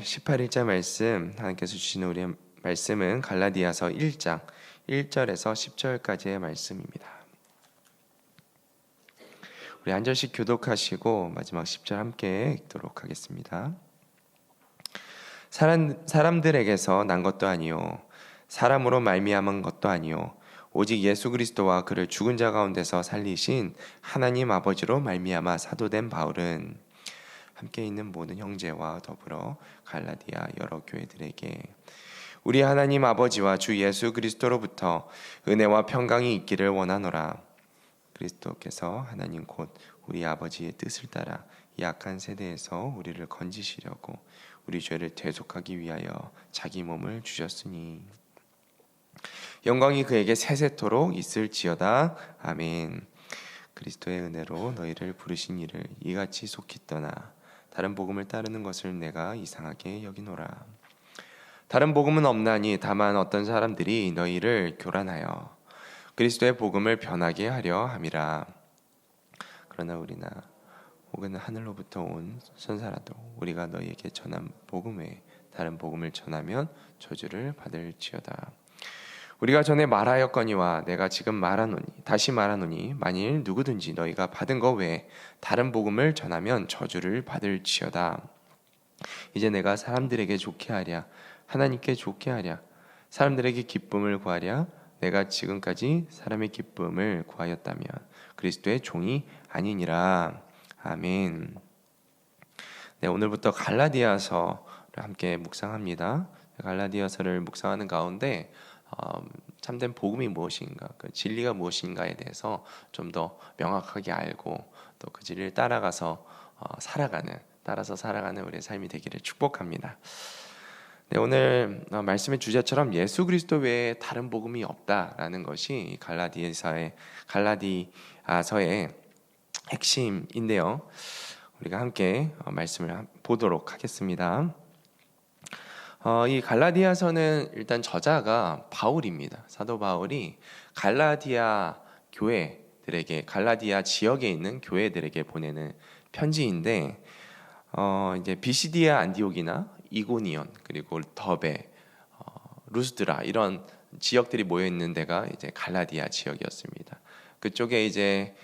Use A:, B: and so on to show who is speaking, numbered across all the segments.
A: 18일자 말씀, 하나님께서 주시는 우리의 말씀은 갈라디아서 1장 1절에서 10절까지의 말씀입니다. 우리 한 절씩 교독하시고 마지막 10절 함께 읽도록 하겠습니다. 사람들에게서 난 것도 아니요 사람으로 말미암은 것도 아니요 오직 예수 그리스도와 그를 죽은 자 가운데서 살리신 하나님 아버지로 말미암아 사도된 바울은 함께 있는 모든 형제와 더불어 갈라디아 여러 교회들에게 우리 하나님 아버지와 주 예수 그리스도로부터 은혜와 평강이 있기를 원하노라. 그리스도께서 하나님 곧 우리 아버지의 뜻을 따라 이 악한 세대에서 우리를 건지시려고 우리 죄를 대속하기 위하여 자기 몸을 주셨으니 영광이 그에게 세세토록 있을지어다. 아멘. 그리스도의 은혜로 너희를 부르신 이를 이같이 속히 떠나 다른 복음을 따르는 것을 내가 이상하게 여기노라. 다른 복음은 없나니 다만 어떤 사람들이 너희를 교란하여 그리스도의 복음을 변하게 하려 함이라. 그러나 우리나 혹은 하늘로부터 온 선사라도 우리가 너희에게 전한 복음 외에 다른 복음을 전하면 저주를 받을지어다. 우리가 전에 말하였거니와 내가 지금 다시 말하노니 만일 누구든지 너희가 받은 것 외에 다른 복음을 전하면 저주를 받을지어다. 이제 내가 사람들에게 좋게 하랴 하나님께 좋게 하랴 사람들에게 기쁨을 구하랴 내가 지금까지 사람의 기쁨을 구하였다면 그리스도의 종이 아니니라. 아멘. 네, 오늘부터 갈라디아서를 함께 묵상합니다. 갈라디아서를 묵상하는 가운데 참된 복음이 무엇인가, 그 진리가 무엇인가에 대해서 좀 더 명확하게 알고 또 그 진리를 따라서 살아가는 우리의 삶이 되기를 축복합니다. 네, 오늘 말씀의 주제처럼 예수 그리스도 외에 다른 복음이 없다라는 것이 갈라디아서의 핵심인데요. 우리가 함께 말씀을 보도록 하겠습니다. 이 갈라디아서는 일단 저자가 바울입니다. 사도 바울이 갈라디아 교회들에게, 갈라디아 지역에 있는 교회들에게 보내는 편지인데, 이제 비시디아 안디옥이나 이고니온 그리고 더베, 루스드라 이런 지역들이 모여 있는 데가 이제 갈라디아 지역이었습니다. 그쪽에 이제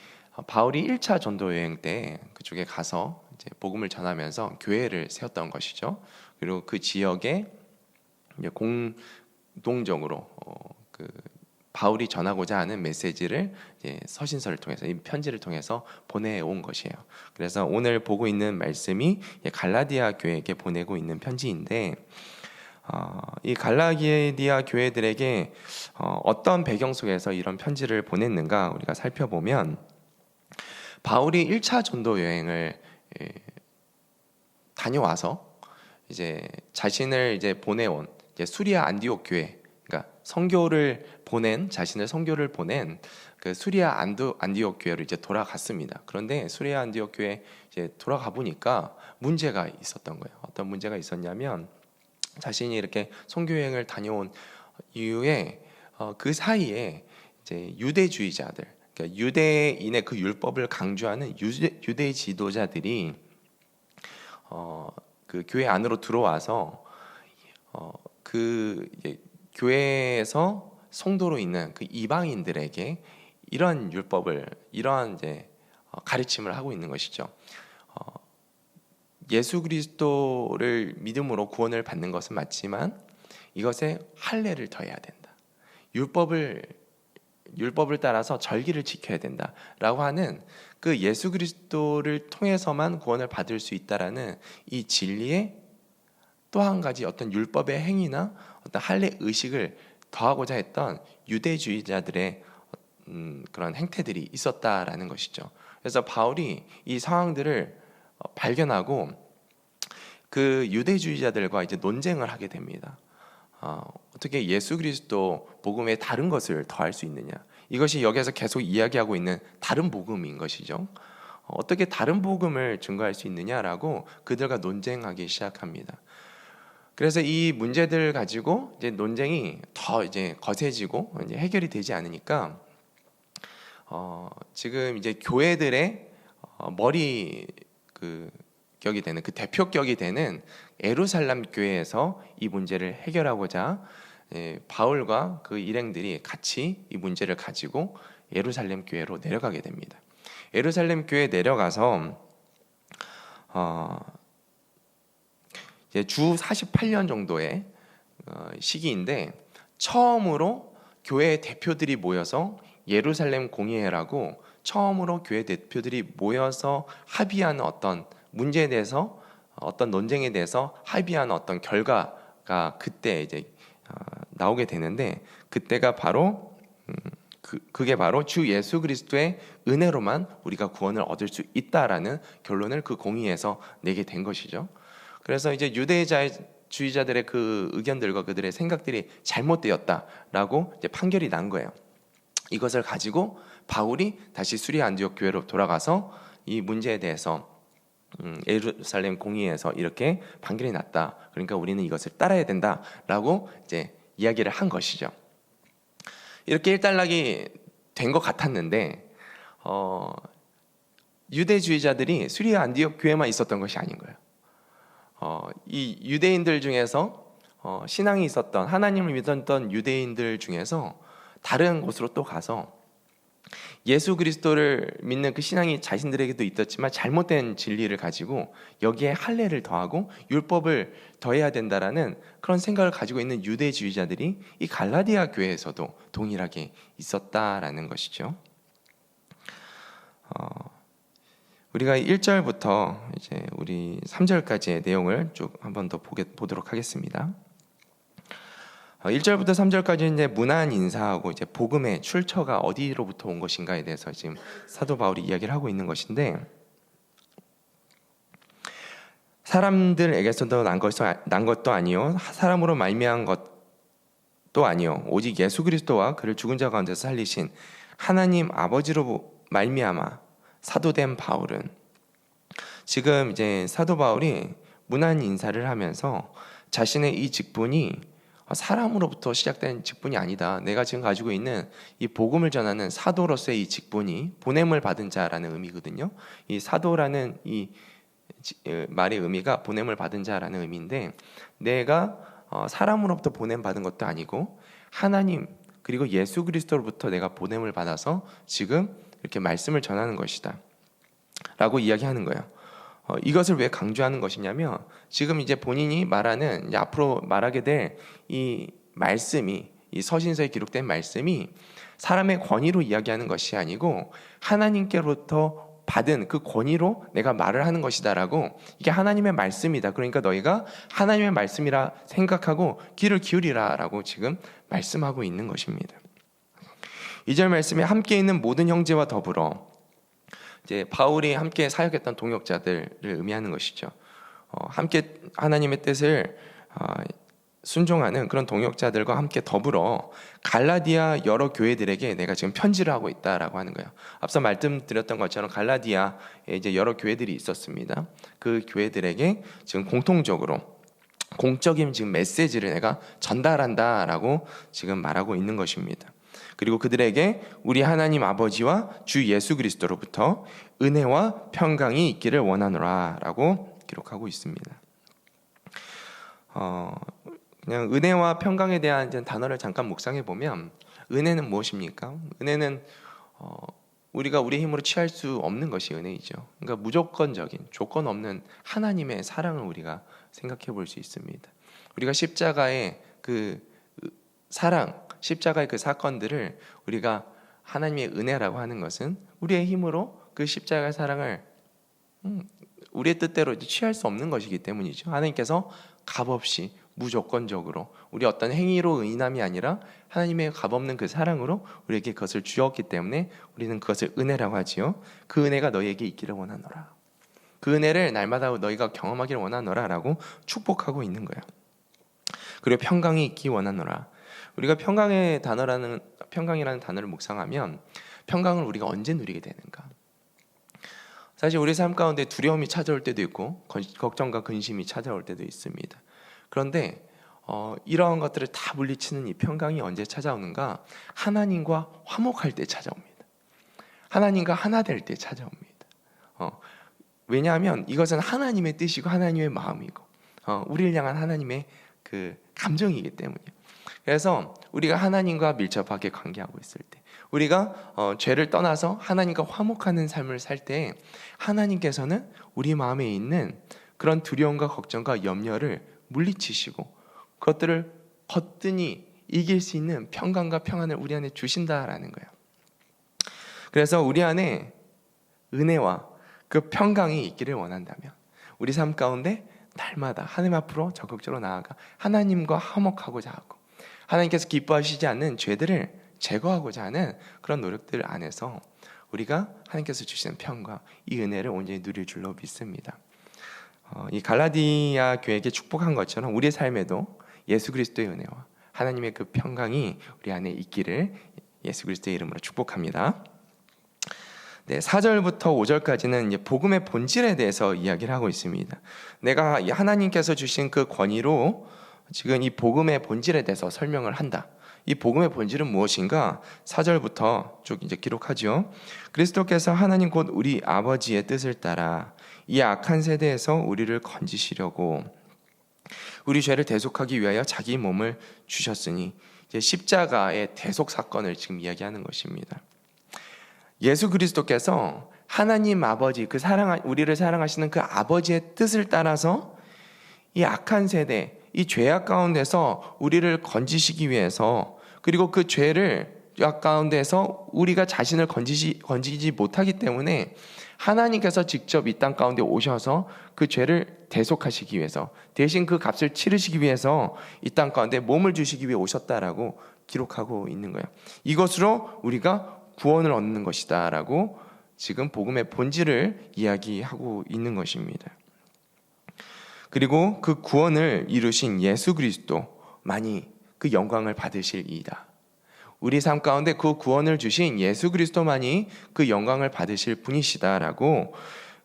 A: 바울이 1차 전도 여행 때 그쪽에 가서 이제 복음을 전하면서 교회를 세웠던 것이죠. 그리고 그 지역에 이제 공동적으로 그 바울이 전하고자 하는 메시지를 이제 서신서를 통해서, 이 편지를 통해서 보내온 것이에요. 그래서 오늘 보고 있는 말씀이 갈라디아 교회에게 보내고 있는 편지인데, 이 갈라디아 교회들에게 어떤 배경 속에서 이런 편지를 보냈는가 우리가 살펴보면, 바울이 1차 전도 여행을 다녀와서 이제 자신을 이제 보내온 수리아 안디옥 교회, 그러니까 자신을 선교를 보낸 그 수리아 안디옥 교회로 이제 돌아갔습니다. 그런데 수리아 안디옥 교회 이제 돌아가 보니까 문제가 있었던 거예요. 어떤 문제가 있었냐면, 자신이 이렇게 선교 여행을 다녀온 이후에 그 사이에 이제 유대주의자들, 그러니까 유대인의 그 율법을 강조하는 유대 지도자들이 그 교회 안으로 들어와서 그 교회에서 성도로 있는 그 이방인들에게 이런 율법을, 이러한 이제 가르침을 하고 있는 것이죠. 예수 그리스도를 믿음으로 구원을 받는 것은 맞지만 이것에 할례를 더해야 된다. 율법을 따라서 절기를 지켜야 된다라고 하는 그 예수 그리스도를 통해서만 구원을 받을 수 있다라는 이 진리에 또 한 가지 어떤 율법의 행위나 어떤 할례 의식을 더하고자 했던 유대주의자들의 그런 행태들이 있었다라는 것이죠. 그래서 바울이 이 상황들을 발견하고 그 유대주의자들과 이제 논쟁을 하게 됩니다. 어떻게 예수 그리스도 복음에 다른 것을 더할 수 있느냐? 이것이 여기에서 계속 이야기하고 있는 다른 복음인 것이죠. 어떻게 다른 복음을 증거할 수 있느냐라고 그들과 논쟁하기 시작합니다. 그래서 이 문제들 가지고 이제 논쟁이 더 이제 거세지고 이제 해결이 되지 않으니까 지금 이제 교회들의 머리 그 격이 되는 그 대표격이 되는 예루살렘 교회에서 이 문제를 해결하고자 바울과 그 일행들이 같이 이 문제를 가지고 예루살렘 교회로 내려가게 됩니다. 예루살렘 교회에 내려가서 이제 주 48년 정도의 시기인데 처음으로 교회 대표들이 모여서 예루살렘 공의회라고 처음으로 교회 대표들이 모여서 합의하는 어떤 문제에 대해서 어떤 논쟁에 대해서 합의하는 어떤 결과가 그때 이제 나오게 되는데 그때가 바로 그게 바로 주 예수 그리스도의 은혜로만 우리가 구원을 얻을 수 있다라는 결론을 그 공의에서 내게 된 것이죠. 그래서 이제 유대주의자들의 그 의견들과 그들의 생각들이 잘못되었다라고 이제 판결이 난 거예요. 이것을 가지고 바울이 다시 수리 안디옥 교회로 돌아가서 이 문제에 대해서 예루살렘 공의에서 이렇게 판결이 났다. 그러니까 우리는 이것을 따라야 된다라고 이제 이야기를 한 것이죠. 이렇게 일단락이 된 것 같았는데 유대주의자들이 수리 안디옥 교회만 있었던 것이 아닌 거예요. 이 유대인들 중에서 신앙이 있었던 하나님을 믿었던 유대인들 중에서 다른 곳으로 또 가서 예수 그리스도를 믿는 그 신앙이 자신들에게도 있었지만 잘못된 진리를 가지고 여기에 할례를 더하고 율법을 더해야 된다라는 그런 생각을 가지고 있는 유대주의자들이 이 갈라디아 교회에서도 동일하게 있었다라는 것이죠. 우리가 1절부터 이제 우리 3절까지의 내용을 쭉 한번 더 보도록 하겠습니다. 1절부터 3절까지 이제 문안 인사하고 이제 복음의 출처가 어디로부터 온 것인가에 대해서 지금 사도 바울이 이야기를 하고 있는 것인데 사람들에게서도 난 것도 아니요 사람으로 말미암은 것도 아니요 오직 예수 그리스도와 그를 죽은 자 가운데서 살리신 하나님 아버지로 말미암아 사도된 바울은 지금 이제 사도 바울이 문안 인사를 하면서 자신의 이 직분이 사람으로부터 시작된 직분이 아니다. 내가 지금 가지고 있는 이 복음을 전하는 사도로서의 이 직분이 보냄을 받은 자라는 의미거든요. 이 사도라는 이 말의 의미가 보냄을 받은 자라는 의미인데 내가 사람으로부터 보냄 받은 것도 아니고 하나님 그리고 예수 그리스도로부터 내가 보냄을 받아서 지금 이렇게 말씀을 전하는 것이다 라고 이야기하는 거예요. 이것을 왜 강조하는 것이냐면 지금 이제 본인이 말하는 이제 앞으로 말하게 될 이 말씀이 이 서신서에 기록된 말씀이 사람의 권위로 이야기하는 것이 아니고 하나님께로부터 받은 그 권위로 내가 말을 하는 것이다라고 이게 하나님의 말씀이다. 그러니까 너희가 하나님의 말씀이라 생각하고 귀를 기울이라라고 지금 말씀하고 있는 것입니다. 2절 말씀에 함께 있는 모든 형제와 더불어 이제 바울이 함께 사역했던 동역자들을 의미하는 것이죠. 함께 하나님의 뜻을 순종하는 그런 동역자들과 함께 더불어 갈라디아 여러 교회들에게 내가 지금 편지를 하고 있다라고 하는 거예요. 앞서 말씀드렸던 것처럼 갈라디아에 이제 여러 교회들이 있었습니다. 그 교회들에게 지금 공통적으로 공적인 지금 메시지를 내가 전달한다라고 지금 말하고 있는 것입니다. 그리고 그들에게 우리 하나님 아버지와 주 예수 그리스도로부터 은혜와 평강이 있기를 원하노라 라고 기록하고 있습니다. 그냥 은혜와 평강에 대한 단어를 잠깐 묵상해 보면 은혜는 무엇입니까? 은혜는 우리가 우리의 힘으로 취할 수 없는 것이 은혜이죠. 그러니까 무조건적인 조건 없는 하나님의 사랑을 우리가 생각해 볼 수 있습니다. 우리가 십자가의 그 사랑, 십자가의 그 사건들을 우리가 하나님의 은혜라고 하는 것은 우리의 힘으로 그 십자가의 사랑을 우리의 뜻대로 취할 수 없는 것이기 때문이죠. 하나님께서 값없이 무조건적으로 우리 어떤 행위로 인함이 아니라 하나님의 값없는 그 사랑으로 우리에게 그것을 주었기 때문에 우리는 그것을 은혜라고 하지요. 그 은혜가 너희에게 있기를 원하노라. 그 은혜를 날마다 너희가 경험하기를 원하노라 라고 축복하고 있는 거예요. 그리고 평강이 있기 원하노라. 우리가 평강이라는 단어를 묵상하면 평강을 우리가 언제 누리게 되는가? 사실 우리 삶 가운데 두려움이 찾아올 때도 있고 걱정과 근심이 찾아올 때도 있습니다. 그런데 이러한 것들을 다 물리치는 이 평강이 언제 찾아오는가? 하나님과 화목할 때 찾아옵니다. 하나님과 하나 될 때 찾아옵니다. 왜냐하면 이것은 하나님의 뜻이고 하나님의 마음이고 우리를 향한 하나님의 그 감정이기 때문이에요. 그래서 우리가 하나님과 밀접하게 관계하고 있을 때, 우리가 죄를 떠나서 하나님과 화목하는 삶을 살 때, 하나님께서는 우리 마음에 있는 그런 두려움과 걱정과 염려를 물리치시고 그것들을 거뜬히 이길 수 있는 평강과 평안을 우리 안에 주신다라는 거예요. 그래서 우리 안에 은혜와 그 평강이 있기를 원한다면 우리 삶 가운데 날마다 하나님 앞으로 적극적으로 나아가 하나님과 화목하고자 하고 하나님께서 기뻐하시지 않는 죄들을 제거하고자 하는 그런 노력들 안에서 우리가 하나님께서 주시는 평과 이 은혜를 온전히 누릴 줄로 믿습니다. 이 갈라디아 교회에게 축복한 것처럼 우리의 삶에도 예수 그리스도의 은혜와 하나님의 그 평강이 우리 안에 있기를 예수 그리스도의 이름으로 축복합니다. 네, 4절부터 5절까지는 이제 복음의 본질에 대해서 이야기를 하고 있습니다. 내가 하나님께서 주신 그 권위로 지금 이 복음의 본질에 대해서 설명을 한다. 이 복음의 본질은 무엇인가? 4절부터 쭉 이제 기록하죠. 그리스도께서 하나님 곧 우리 아버지의 뜻을 따라 이 악한 세대에서 우리를 건지시려고 우리 죄를 대속하기 위하여 자기 몸을 주셨으니, 이제 십자가의 대속 사건을 지금 이야기하는 것입니다. 예수 그리스도께서 하나님 아버지, 그 우리를 사랑하시는 그 아버지의 뜻을 따라서 이 악한 세대, 이 죄악 가운데서 우리를 건지시기 위해서, 그리고 그 죄를 가운데서 우리가 자신을 건지지 못하기 때문에 하나님께서 직접 이 땅 가운데 오셔서 그 죄를 대속하시기 위해서, 대신 그 값을 치르시기 위해서 이 땅 가운데 몸을 주시기 위해 오셨다라고 기록하고 있는 거예요. 이것으로 우리가 구원을 얻는 것이다 라고 지금 복음의 본질을 이야기하고 있는 것입니다. 그리고 그 구원을 이루신 예수 그리스도만이 그 영광을 받으실이다. 우리 삶 가운데 그 구원을 주신 예수 그리스도만이 그 영광을 받으실 분이시다라고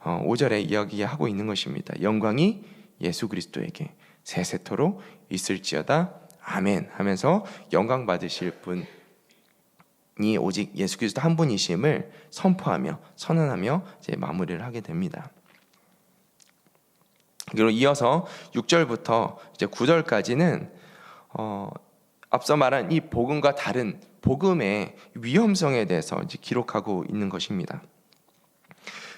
A: 5절에 이야기하고 있는 것입니다. 영광이 예수 그리스도에게 세세토록 있을지어다 아멘 하면서 영광 받으실 분이 오직 예수 그리스도 한 분이심을 선포하며 선언하며 이제 마무리를 하게 됩니다. 그리고 이어서 6절부터 이제 9절까지는 앞서 말한 이 복음과 다른 복음의 위험성에 대해서 이제 기록하고 있는 것입니다.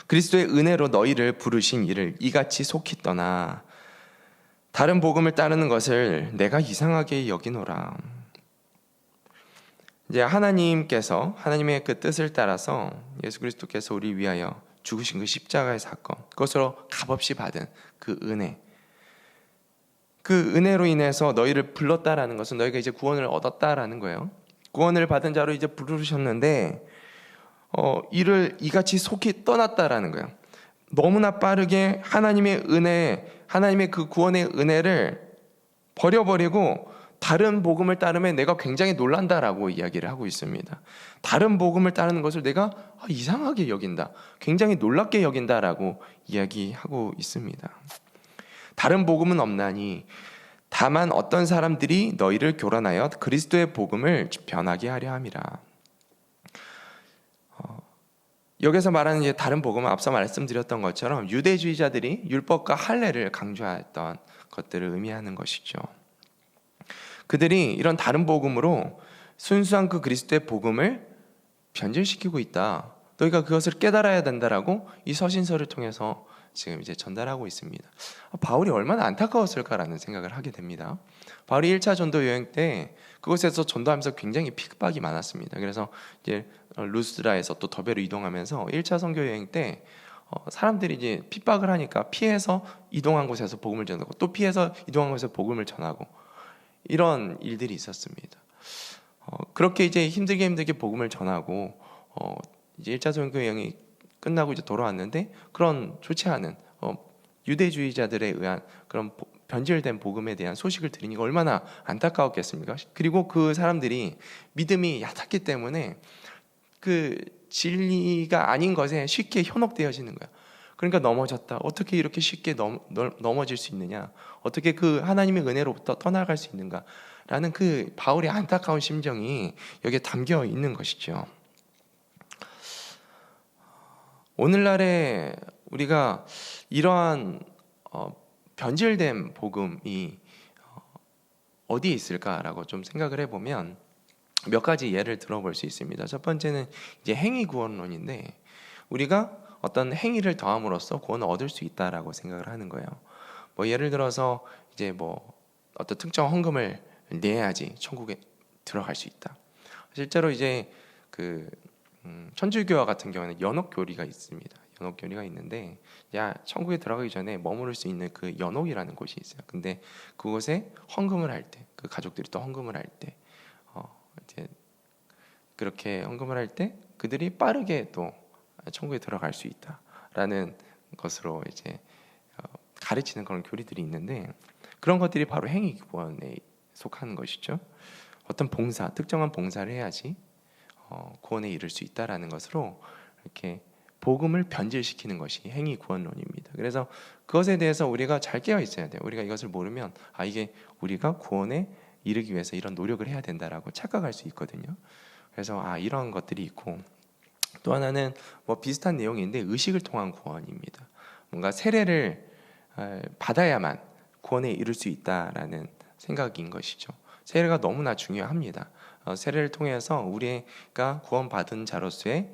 A: 그리스도의 은혜로 너희를 부르신 이를 이같이 속히 떠나 다른 복음을 따르는 것을 내가 이상하게 여기노라. 이제 하나님께서 하나님의 그 뜻을 따라서 예수 그리스도께서 우리 위하여 죽으신 그 십자가의 사건, 그것으로 값없이 받은 그 은혜, 그 은혜로 인해서 너희를 불렀다라는 것은 너희가 이제 구원을 얻었다라는 거예요. 구원을 받은 자로 이제 부르셨는데 이를 이같이 속히 떠났다라는 거예요. 너무나 빠르게 하나님의 은혜, 하나님의 그 구원의 은혜를 버려버리고 다른 복음을 따르면 내가 굉장히 놀란다라고 이야기를 하고 있습니다. 다른 복음을 따르는 것을 내가 이상하게 여긴다, 굉장히 놀랍게 여긴다라고 이야기하고 있습니다. 다른 복음은 없나니 다만 어떤 사람들이 너희를 교란하여 그리스도의 복음을 변하게 하려 함이라. 여기서 말하는 이제 다른 복음은 앞서 말씀드렸던 것처럼 유대주의자들이 율법과 할례를 강조했던 것들을 의미하는 것이죠. 그들이 이런 다른 복음으로 순수한 그 그리스도의 복음을 변질시키고 있다, 너희가 그것을 깨달아야 된다라고 이 서신서를 통해서 지금 이제 전달하고 있습니다. 바울이 얼마나 안타까웠을까라는 생각을 하게 됩니다. 바울이 1차 전도 여행 때 그곳에서 전도하면서 굉장히 핍박이 많았습니다. 그래서 이제 루스드라에서 또 더베로 이동하면서 1차 선교 여행 때 사람들이 이제 핍박을 하니까 피해서 이동한 곳에서 복음을 전하고 또 피해서 이동한 곳에서 복음을 전하고 이런 일들이 있었습니다. 그렇게 이제 힘들게 복음을 전하고 이제 1차 선교 여행이 끝나고 이제 돌아왔는데 그런 좋지 않은 유대주의자들에 의한 그런 변질된 복음에 대한 소식을 들으니까 얼마나 안타까웠겠습니까? 그리고 그 사람들이 믿음이 얕았기 때문에 그 진리가 아닌 것에 쉽게 현혹되어지는 거야. 그러니까 넘어졌다. 어떻게 이렇게 쉽게 넘어질 수 있느냐? 어떻게 그 하나님의 은혜로부터 떠나갈 수 있는가? 라는 그 바울의 안타까운 심정이 여기에 담겨 있는 것이죠. 오늘날의 우리가 이러한 변질된 복음이 어디에 있을까라고 좀 생각을 해보면 몇 가지 예를 들어볼 수 있습니다. 첫 번째는 이제 행위 구원론인데, 우리가 어떤 행위를 더함으로써 구원을 얻을 수 있다라고 생각을 하는 거예요. 뭐 예를 들어서 이제 뭐 어떤 특정 헌금을 내야지 천국에 들어갈 수 있다. 실제로 이제 그 천주교와 같은 경우에는 연옥교리가 있습니다. 연옥교리가 있는데, 천국에 들어가기 전에 머무를 수 있는 그 연옥이라는 곳이 있어요. 근데 그곳에 헌금을 할 때, 그 가족들이 또 헌금을 할 때, 이제 그렇게 헌금을 할 때 그들이 빠르게 또 천국에 들어갈 수 있다라는 것으로 이제 가르치는 그런 교리들이 있는데, 그런 것들이 바로 행위 구원에 속하는 것이죠. 어떤 봉사, 특정한 봉사를 해야지 구원에 이를 수 있다라는 것으로 이렇게 복음을 변질시키는 것이 행위 구원론입니다. 그래서 그것에 대해서 우리가 잘 깨어 있어야 돼요. 우리가 이것을 모르면 이게 우리가 구원에 이르기 위해서 이런 노력을 해야 된다라고 착각할 수 있거든요. 그래서 이런 것들이 있고, 또 하나는 뭐 비슷한 내용인데 의식을 통한 구원입니다. 뭔가 세례를 받아야만 구원에 이를 수 있다라는 생각인 것이죠. 세례가 너무나 중요합니다. 세례를 통해서 우리가 구원받은 자로서의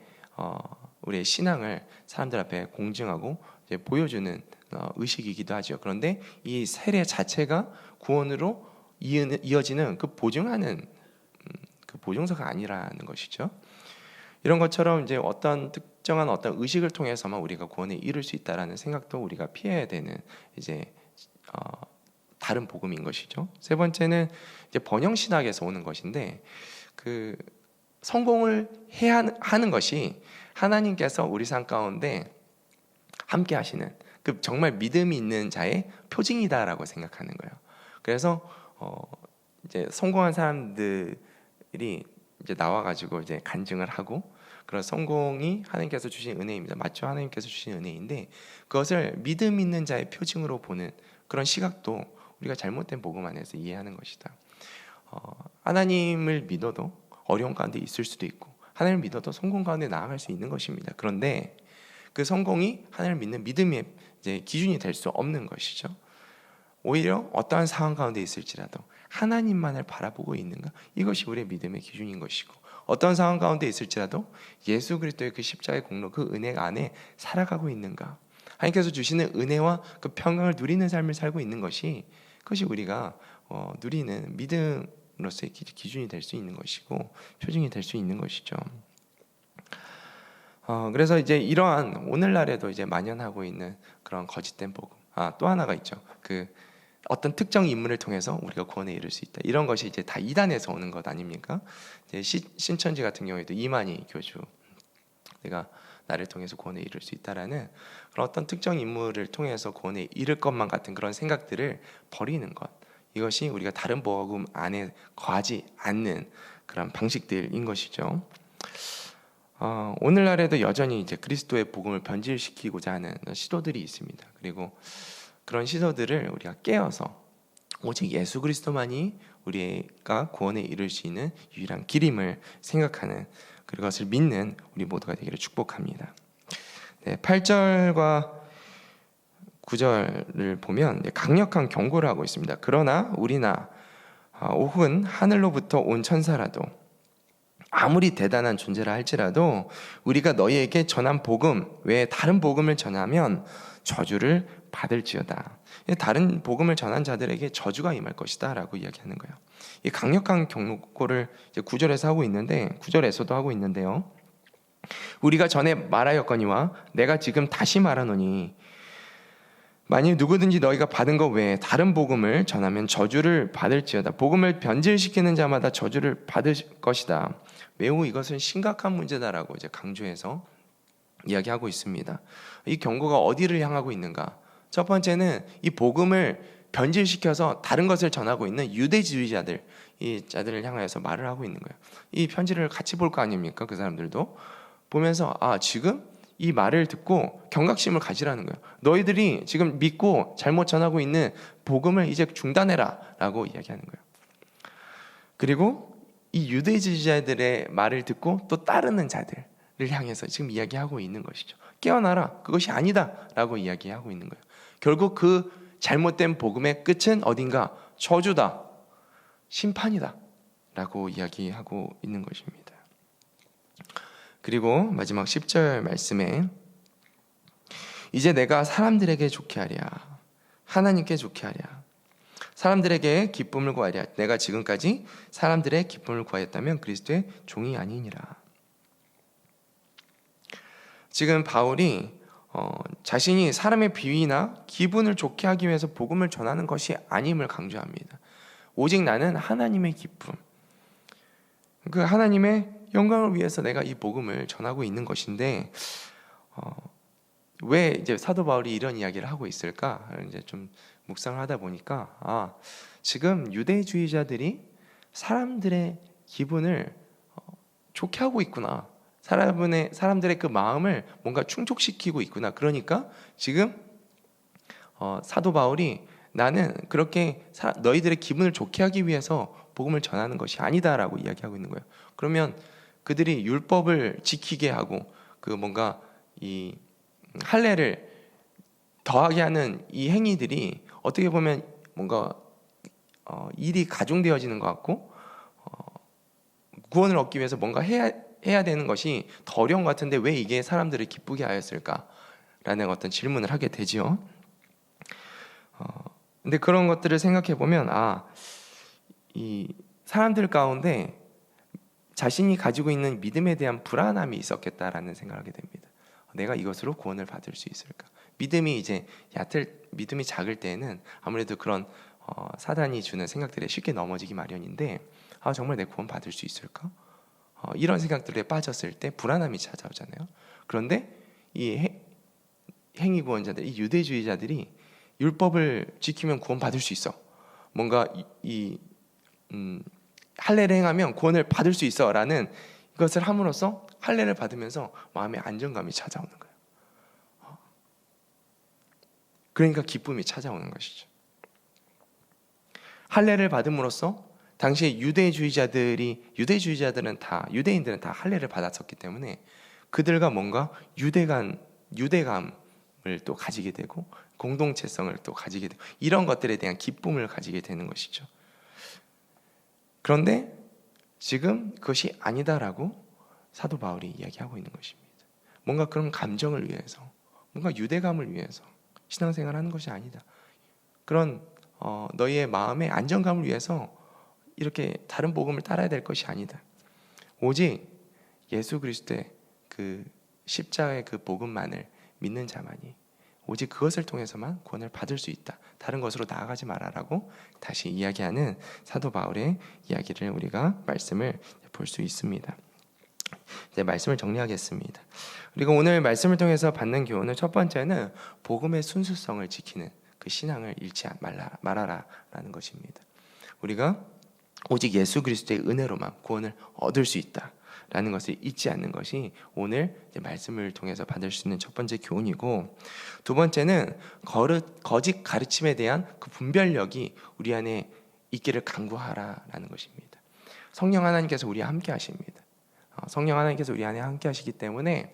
A: 우리의 신앙을 사람들 앞에 공증하고 이제 보여주는 의식이기도 하죠. 그런데 이 세례 자체가 구원으로 이어지는 그 보증하는 그 보증서가 아니라는 것이죠. 이런 것처럼 이제 특정한 어떤 의식을 통해서만 우리가 구원에 이를 수 있다라는 생각도 우리가 피해야 되는 이제 다른 복음인 것이죠. 세 번째는 이제 번영 신학에서 오는 것인데, 그 성공을 해야 하는 것이 하나님께서 우리 삶 가운데 함께 하시는 그 정말 믿음이 있는 자의 표징이다라고 생각하는 거예요. 그래서 이제 성공한 사람들이 이제 나와가지고 이제 간증을 하고, 그런 성공이 하나님께서 주신 은혜입니다. 맞죠? 하나님께서 주신 은혜인데, 그것을 믿음 있는 자의 표징으로 보는 그런 시각도 우리가 잘못된 복음 안에서 이해하는 것이다. 하나님을 믿어도 어려운 가운데 있을 수도 있고, 하나님을 믿어도 성공 가운데 나아갈 수 있는 것입니다. 그런데 그 성공이 하나님을 믿는 믿음의 이제 기준이 될 수 없는 것이죠. 오히려 어떠한 상황 가운데 있을지라도 하나님만을 바라보고 있는가, 이것이 우리의 믿음의 기준인 것이고, 어떤 상황 가운데 있을지라도 예수 그리스도의 그 십자가의 공로, 그 은혜 안에 살아가고 있는가, 하나님께서 주시는 은혜와 그 평강을 누리는 삶을 살고 있는 것이, 그것이 우리가 누리는 믿음으로서의 기준이 될 수 있는 것이고 표징이 될 수 있는 것이죠. 그래서 이제 이러한 오늘날에도 이제 만연하고 있는 그런 거짓된 복음, 또 하나가 있죠. 그 어떤 특정 인물을 통해서 우리가 구원에 이를 수 있다, 이런 것이 이제 다 이단에서 오는 것 아닙니까? 이제 신천지 같은 경우에도 이만희 교주, 내가 나를 통해서 구원에 이를 수 있다라는 그런 어떤 특정 인물을 통해서 구원에 이를 것만 같은 그런 생각들을 버리는 것, 이것이 우리가 다른 복음 안에 거하지 않는 그런 방식들인 것이죠. 오늘날에도 여전히 이제 그리스도의 복음을 변질시키고자 하는 시도들이 있습니다. 그리고 그런 시도들을 우리가 깨어서 오직 예수 그리스도만이 우리가 구원에 이를 수 있는 유일한 길임을 생각하는, 그것을 믿는 우리 모두가 되기를 축복합니다. 8절과 9절을 보면 강력한 경고를 하고 있습니다. 그러나 우리나 혹은 하늘로부터 온 천사라도 아무리 대단한 존재라 할지라도 우리가 너희에게 전한 복음 외에 다른 복음을 전하면 저주를 받을지어다. 다른 복음을 전한 자들에게 저주가 임할 것이다 라고 이야기하는 거예요. 이 강력한 경고를 이제 9절에서 하고 있는데, 9절에서도 하고 있는데요, 우리가 전에 말하였거니와 내가 지금 다시 말하노니 만일 누구든지 너희가 받은 것 외에 다른 복음을 전하면 저주를 받을지어다. 복음을 변질시키는 자마다 저주를 받을 것이다. 매우 이것은 심각한 문제다라고 이제 강조해서 이야기하고 있습니다. 이 경고가 어디를 향하고 있는가? 첫 번째는 이 복음을 변질시켜서 다른 것을 전하고 있는 유대주의자들, 이 자들을 향하여서 말을 하고 있는 거예요. 이 편지를 같이 볼 거 아닙니까? 그 사람들도 보면서 지금 이 말을 듣고 경각심을 가지라는 거예요. 너희들이 지금 믿고 잘못 전하고 있는 복음을 이제 중단해라 라고 이야기하는 거예요. 그리고 이 유대주의자들의 말을 듣고 또 따르는 자들을 향해서 지금 이야기하고 있는 것이죠. 깨어나라, 그것이 아니다 라고 이야기하고 있는 거예요. 결국 그 잘못된 복음의 끝은 어딘가? 저주다, 심판이다 라고 이야기하고 있는 것입니다. 그리고 마지막 10절 말씀에 이제 내가 사람들에게 좋게 하랴, 하나님께 좋게 하랴, 사람들에게 기쁨을 구하랴. 내가 지금까지 사람들의 기쁨을 구하였다면 그리스도의 종이 아니니라. 지금 바울이 자신이 사람의 비위나 기분을 좋게 하기 위해서 복음을 전하는 것이 아님을 강조합니다. 오직 나는 하나님의 기쁨, 그 하나님의 영광을 위해서 내가 이 복음을 전하고 있는 것인데, 왜 이제 사도 바울이 이런 이야기를 하고 있을까? 이제 좀 묵상을 하다 보니까 지금 유대주의자들이 사람들의 기분을 좋게 하고 있구나. 사람들의 그 마음을 뭔가 충족시키고 있구나. 그러니까 지금 사도 바울이 나는 그렇게 너희들의 기분을 좋게 하기 위해서 복음을 전하는 것이 아니다라고 이야기하고 있는 거예요. 그러면 그들이 율법을 지키게 하고 그 뭔가 이 할례를 더하게 하는 이 행위들이 어떻게 보면 뭔가 일이 가중되어지는 것 같고 구원을 얻기 위해서 뭔가 해야 되는 것이 더 어려운 것 같은데 왜 이게 사람들을 기쁘게 하였을까라는 어떤 질문을 하게 되지요. 근데 그런 것들을 생각해 보면 이 사람들 가운데 자신이 가지고 있는 믿음에 대한 불안함이 있었겠다라는 생각을 하게 됩니다. 내가 이것으로 구원을 받을 수 있을까? 믿음이 작을 때에는 아무래도 그런 사단이 주는 생각들에 쉽게 넘어지기 마련인데 정말 내 구원 받을 수 있을까? 이런 생각들에 빠졌을 때 불안함이 찾아오잖아요. 그런데 이 행위구원자들, 이 유대주의자들이 율법을 지키면 구원 받을 수 있어. 뭔가 할례를 행하면 구원을 받을 수 있어라는 이것을 함으로써 할례를 받으면서 마음의 안정감이 찾아오는 거예요. 그러니까 기쁨이 찾아오는 것이죠. 할례를 받음으로써 당시에 유대인들은 다 할례를 받았었기 때문에 그들과 뭔가 유대감을 또 가지게 되고 공동체성을 또 가지게 되고 이런 것들에 대한 기쁨을 가지게 되는 것이죠. 그런데 지금 그것이 아니다라고 사도 바울이 이야기하고 있는 것입니다. 뭔가 그런 감정을 위해서, 뭔가 유대감을 위해서 신앙생활하는 것이 아니다. 그런 너희의 마음의 안정감을 위해서 이렇게 다른 복음을 따라야 될 것이 아니다. 오직 예수 그리스도의 그 십자가의 그 복음만을 믿는 자만이 오직 그것을 통해서만 구원을 받을 수 있다. 다른 것으로 나아가지 말아라고 다시 이야기하는 사도 바울의 이야기를 우리가 말씀을 볼 수 있습니다. 이제 말씀을 정리하겠습니다. 그리고 오늘 말씀을 통해서 받는 교훈은 첫 번째는 복음의 순수성을 지키는 그 신앙을 잃지 말아라라는 것입니다. 우리가 오직 예수 그리스도의 은혜로만 구원을 얻을 수 있다라는 것을 잊지 않는 것이 오늘 이제 말씀을 통해서 받을 수 있는 첫 번째 교훈이고, 두 번째는 거짓 가르침에 대한 그 분별력이 우리 안에 있기를 간구하라라는 것입니다. 성령 하나님께서 우리와 함께 하십니다. 성령 하나님께서 우리 안에 함께 하시기 때문에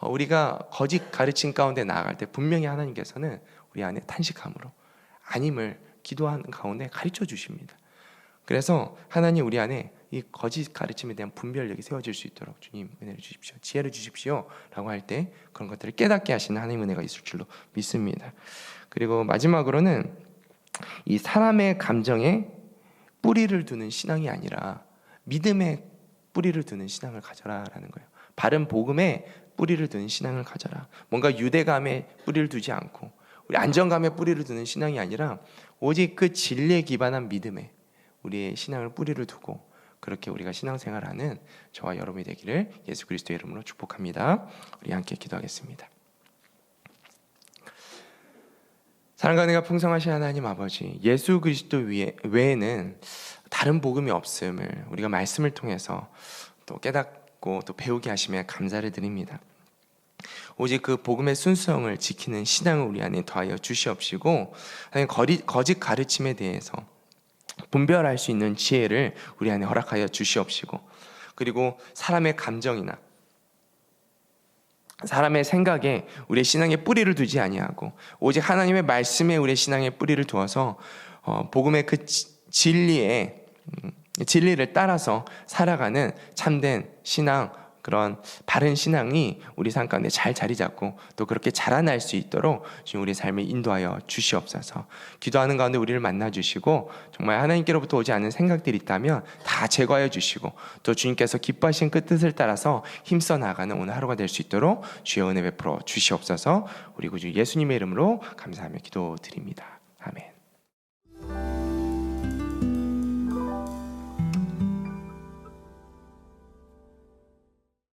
A: 우리가 거짓 가르침 가운데 나아갈 때 분명히 하나님께서는 우리 안에 탄식함으로 아님을 기도하는 가운데 가르쳐 주십니다. 그래서 하나님 우리 안에 이 거짓 가르침에 대한 분별력이 세워질 수 있도록 주님 은혜를 주십시오, 지혜를 주십시오 라고 할 때 그런 것들을 깨닫게 하시는 하나님 은혜가 있을 줄로 믿습니다. 그리고 마지막으로는 이 사람의 감정에 뿌리를 두는 신앙이 아니라 믿음에 뿌리를 두는 신앙을 가져라라는 거예요. 바른 복음에 뿌리를 두는 신앙을 가져라. 뭔가 유대감에 뿌리를 두지 않고 우리 안정감에 뿌리를 두는 신앙이 아니라 오직 그 진리에 기반한 믿음에 우리의 신앙을 뿌리를 두고 그렇게 우리가 신앙생활하는 저와 여러분이 되기를 예수 그리스도의 이름으로 축복합니다. 우리 함께 기도하겠습니다. 사랑과 은혜가 풍성하신 하나님 아버지, 예수 그리스도 외에는 다른 복음이 없음을 우리가 말씀을 통해서 또 깨닫고 또 배우게 하시며 감사를 드립니다. 오직 그 복음의 순수성을 지키는 신앙을 우리 안에 더하여 주시옵시고, 거짓 가르침에 대해서 분별할 수 있는 지혜를 우리 안에 허락하여 주시옵시고, 그리고 사람의 감정이나 사람의 생각에 우리의 신앙에 뿌리를 두지 아니하고 오직 하나님의 말씀에 우리의 신앙에 뿌리를 두어서 복음의 그 진리를 따라서 살아가는 참된 신앙, 그런 바른 신앙이 우리 삶 가운데 잘 자리 잡고 또 그렇게 자라날 수 있도록 지금 우리 삶을 인도하여 주시옵소서. 기도하는 가운데 우리를 만나 주시고 정말 하나님께로부터 오지 않는 생각들이 있다면 다 제거하여 주시고 또 주님께서 기뻐하신 그 뜻을 따라서 힘써 나아가는 오늘 하루가 될 수 있도록 주의 은혜 베풀어 주시옵소서. 우리 구주 예수님의 이름으로 감사하며 기도드립니다. 아멘.